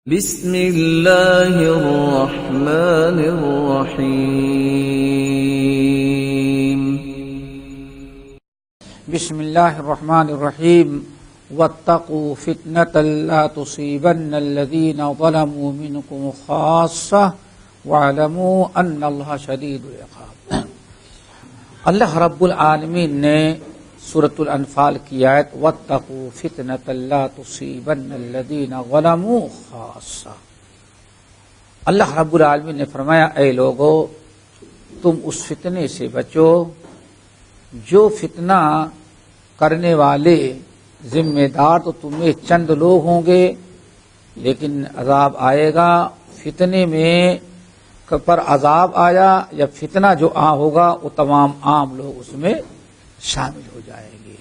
بسم اللہ الرحمن الرحیم بسم اللہ الرحمن الرحیم واتقوا فتنة لا تصيبن الذین ظلموا منکم خاصة واعلموا ان اللہ شدید العقاب۔ اللہ رب العالمین نے سورۃ الانفال کی آیت واتقوا فتنة لا تصيبن الذین ظلموا خاصة، اللہ رب العالمین نے فرمایا اے لوگو تم اس فتنے سے بچو جو فتنہ کرنے والے ذمہ دار تو تمہیں چند لوگ ہوں گے، لیکن عذاب آئے گا فتنے میں پر عذاب آیا یا فتنہ جو ہوگا وہ تمام عام لوگ اس میں شامل ہو جائیں گے۔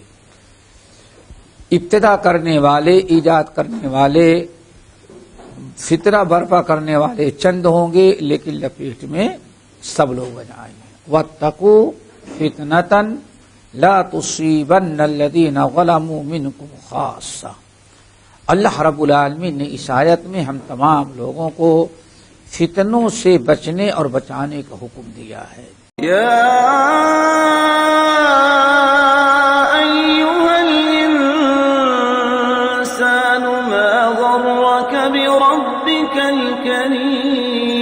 ابتدا کرنے والے، ایجاد کرنے والے، فتنہ برپا کرنے والے چند ہوں گے، لیکن لپیٹ میں سب لوگ آ جائیں گے۔ واتقوا فتنة لا تصيبن الذين ظلموا منكم خاصة، اللہ رب العالمین نے اس آیت میں ہم تمام لوگوں کو فتنوں سے بچنے اور بچانے کا حکم دیا ہے۔ یا ایھا الانسان ما غرک بربک الکریم